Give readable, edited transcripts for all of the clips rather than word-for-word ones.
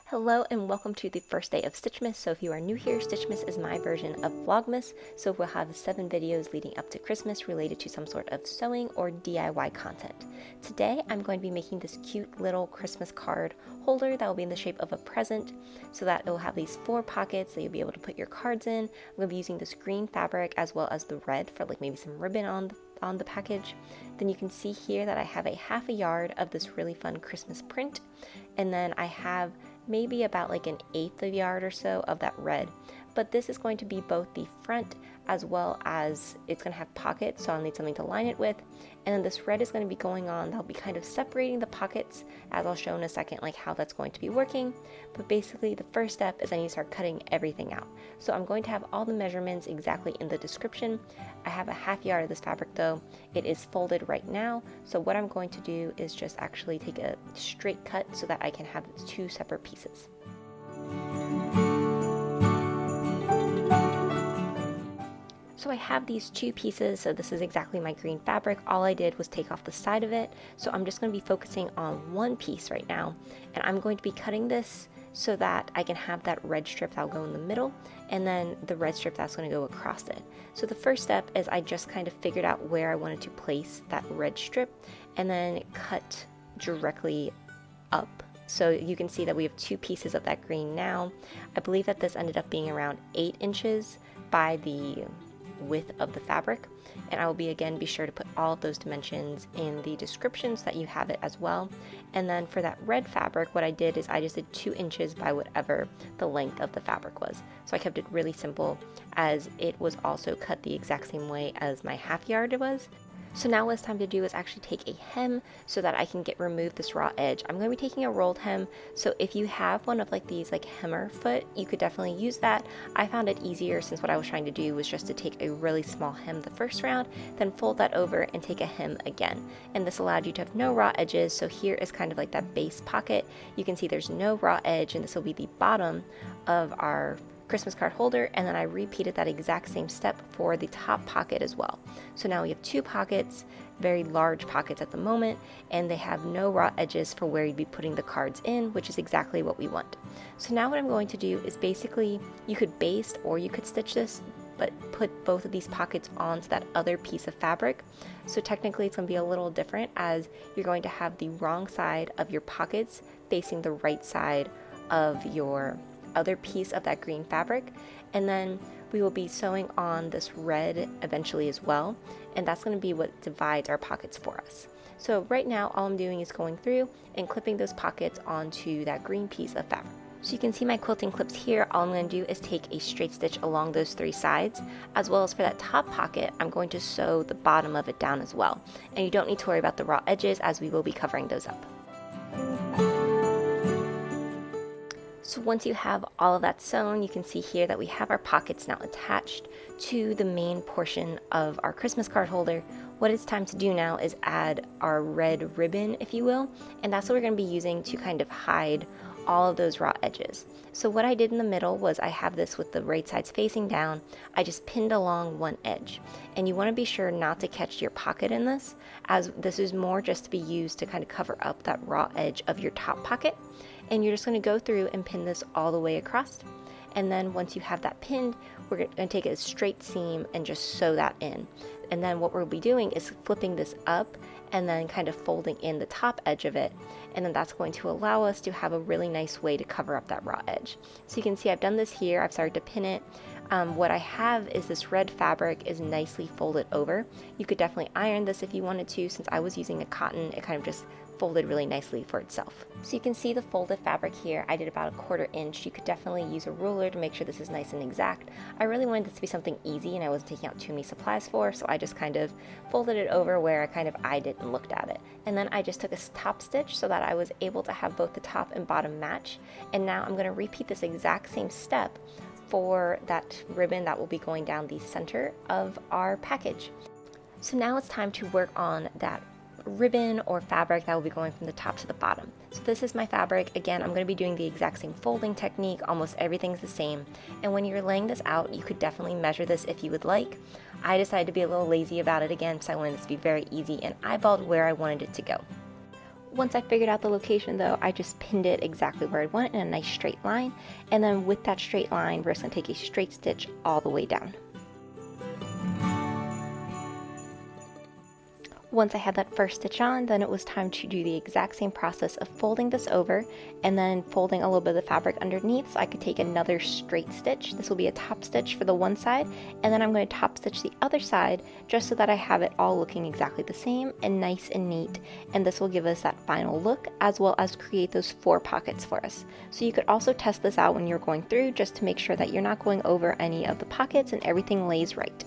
Hello and welcome to the first day of Stitchmas. So if you are new here, Stitchmas is my version of vlogmas. So we'll have 7 videos leading up to Christmas related to some sort of sewing or DIY content. Today I'm going to be making this cute little Christmas card holder that will be in the shape of a present, so that it will have these 4 pockets that you'll be able to put your cards in. I'm going to be using this green fabric as well as the red for like maybe some ribbon on the package. Then you can see here that I have a half a yard of this really fun Christmas print, and then I have maybe about like an 1/8 of a yard or so of that red. But this is going to be both the front as well as it's going to have pockets, so I'll need something to line it with. And then this red is going to be going on, that'll be kind of separating the pockets, as I'll show in a second like how that's going to be working. But basically the first step is I need to start cutting everything out. So I'm going to have all the measurements exactly in the description. I have a half yard of this fabric though. It is folded right now, so what I'm going to do is just actually take a straight cut so that I can have 2 separate pieces. So I have these 2 pieces, so this is exactly my green fabric. All I did was take off the side of it, so I'm just going to be focusing on one piece right now, and I'm going to be cutting this so that I can have that red strip that'll go in the middle, and then the red strip that's going to go across it. So the first step is I just kind of figured out where I wanted to place that red strip, and then cut directly up. So you can see that we have 2 pieces of that green now. I believe that this ended up being around 8 inches by the width of the fabric, and I will be sure to put all of those dimensions in the description so that you have it as well. And then for that red fabric, what I did is I just did 2 inches by whatever the length of the fabric was. So I kept it really simple, as it was also cut the exact same way as my half yard was. So now what it's time to do is actually take a hem so that I can remove this raw edge. I'm going to be taking a rolled hem, so if you have one of like these like hemmer foot, you could definitely use that. I found it easier, since what I was trying to do was just to take a really small hem the first round, then fold that over and take a hem again. And this allowed you to have no raw edges, so here is kind of like that base pocket. You can see there's no raw edge, and this will be the bottom of our Christmas card holder, and then I repeated that exact same step for the top pocket as well. So now we have 2 pockets, very large pockets at the moment, and they have no raw edges for where you'd be putting the cards in, which is exactly what we want. So now what I'm going to do is basically, you could baste or you could stitch this, but put both of these pockets onto that other piece of fabric. So technically it's going to be a little different, as you're going to have the wrong side of your pockets facing the right side of your other piece of that green fabric, and then we will be sewing on this red eventually as well, and that's going to be what divides our pockets for us. So right now all I'm doing is going through and clipping those pockets onto that green piece of fabric. So you can see my quilting clips here. All I'm going to do is take a straight stitch along those 3 sides, as well as for that top pocket I'm going to sew the bottom of it down as well, and you don't need to worry about the raw edges, as we will be covering those up. So once you have all of that sewn, you can see here that we have our pockets now attached to the main portion of our Christmas card holder. What it's time to do now is add our red ribbon, if you will, and that's what we're going to be using to kind of hide all of those raw edges. So what I did in the middle was, I have this with the right sides facing down. I just pinned along one edge, and you want to be sure not to catch your pocket in this, as this is more just to be used to kind of cover up that raw edge of your top pocket. And you're just going to go through and pin this all the way across, and then once you have that pinned, we're going to take a straight seam and just sew that in. And then what we'll be doing is flipping this up and then kind of folding in the top edge of it, and then that's going to allow us to have a really nice way to cover up that raw edge. So you can see I've done this here. I've started to pin it. What I have is this red fabric is nicely folded over. You could definitely iron this if you wanted to. Since I was using a cotton, it kind of just folded really nicely for itself. So you can see the folded fabric here. I did about a 1/4 inch. You could definitely use a ruler to make sure this is nice and exact. I really wanted this to be something easy, and I wasn't taking out too many supplies for, so I just kind of folded it over where I kind of eyed it and looked at it. And then I just took a top stitch so that I was able to have both the top and bottom match. And now I'm going to repeat this exact same step for that ribbon that will be going down the center of our package. So now it's time to work on that ribbon or fabric that will be going from the top to the bottom. So this is my fabric. Again, I'm going to be doing the exact same folding technique. Almost everything's the same. And when you're laying this out, you could definitely measure this if you would like. I decided to be a little lazy about it again, because I wanted this to be very easy, and eyeballed where I wanted it to go. Once I figured out the location though, I just pinned it exactly where I want it in a nice straight line. And then with that straight line, we're just gonna take a straight stitch all the way down. Once I had that first stitch on, then it was time to do the exact same process of folding this over and then folding a little bit of the fabric underneath so I could take another straight stitch. This will be a top stitch for the one side, and then I'm going to top stitch the other side just so that I have it all looking exactly the same and nice and neat. And this will give us that final look as well as create those 4 pockets for us. So you could also test this out when you're going through just to make sure that you're not going over any of the pockets and everything lays right.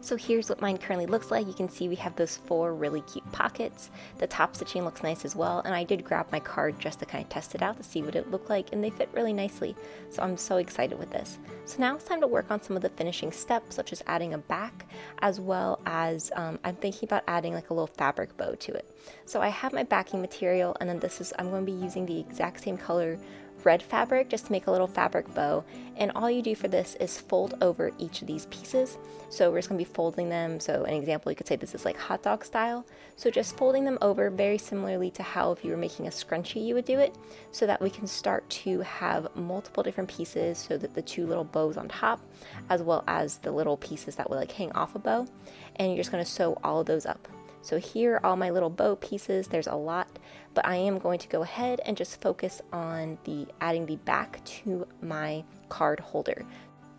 So here's what mine currently looks like. You can see we have those 4 really cute pockets. The top stitching looks nice as well, and I did grab my card just to kind of test it out to see what it looked like, and they fit really nicely. So I'm so excited with this. So now it's time to work on some of the finishing steps, such as adding a back, as well as I'm thinking about adding like a little fabric bow to it. So I have my backing material, and then I'm going to be using the exact same color red fabric just to make a little fabric bow, and all you do for this is fold over each of these pieces. So we're just going to be folding them. So an example, you could say this is like hot dog style, so just folding them over very similarly to how if you were making a scrunchie you would do it, so that we can start to have multiple different pieces, so that the 2 little bows on top as well as the little pieces that would like hang off a bow, and you're just going to sew all of those up. So here are all my little bow pieces. There's a lot, but I am going to go ahead and just focus on adding the back to my card holder.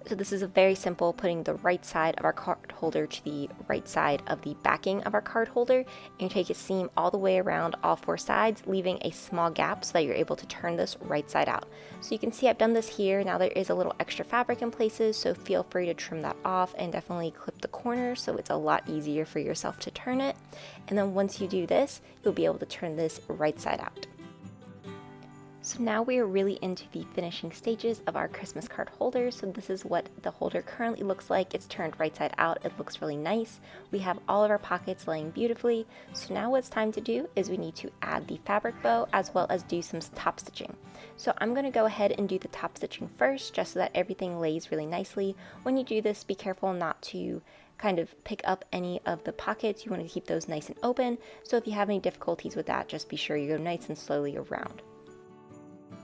So this is a very simple, putting the right side of our card holder to the right side of the backing of our card holder, and you take a seam all the way around all 4 sides, leaving a small gap so that you're able to turn this right side out. So you can see I've done this here. Now there is a little extra fabric in places, so feel free to trim that off and definitely clip the corners so it's a lot easier for yourself to turn it. And then once you do this, you'll be able to turn this right side out. So now we are really into the finishing stages of our Christmas card holder. So this is what the holder currently looks like. It's turned right side out. It looks really nice. We have all of our pockets laying beautifully. So now what's time to do is we need to add the fabric bow as well as do some top stitching. So I'm going to go ahead and do the top stitching first just so that everything lays really nicely. When you do this, be careful not to kind of pick up any of the pockets. You want to keep those nice and open. So if you have any difficulties with that, just be sure you go nice and slowly around.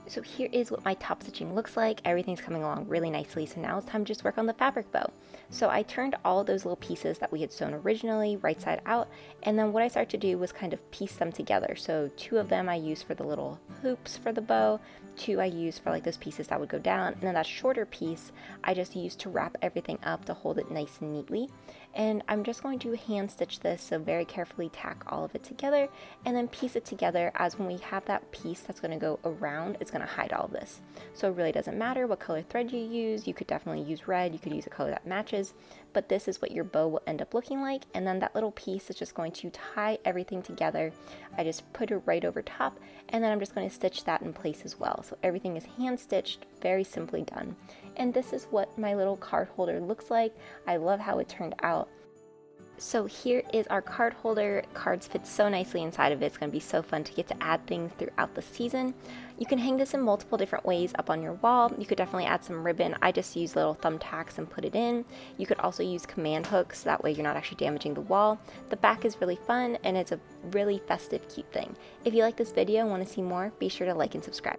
So here is what my top stitching looks like. Everything's coming along really nicely, so now it's time to just work on the fabric bow. So I turned all those little pieces that we had sewn originally right side out, and then what I started to do was kind of piece them together. So 2 of them I used for the little hoops for the bow, 2 I used for like those pieces that would go down, and then that shorter piece I just used to wrap everything up to hold it nice and neatly. And I'm just going to hand stitch this, so very carefully tack all of it together and then piece it together, as when we have that piece that's going to go around, it's going to hide all of this. So it really doesn't matter what color thread you use. You could definitely use red, you could use a color that matches, but this is what your bow will end up looking like. And then that little piece is just going to tie everything together. I just put it right over top, and then I'm just going to stitch that in place as well. So everything is hand stitched, very simply done. And this is what my little card holder looks like. I love how it turned out. So here is our card holder. Cards fit so nicely inside of it. It's going to be so fun to get to add things throughout the season. You can hang this in multiple different ways up on your wall. You could definitely add some ribbon. I just use little thumbtacks and put it in. You could also use command hooks, that way you're not actually damaging the wall. The back is really fun, and it's a really festive, cute thing. If you like this video and want to see more, be sure to like and subscribe.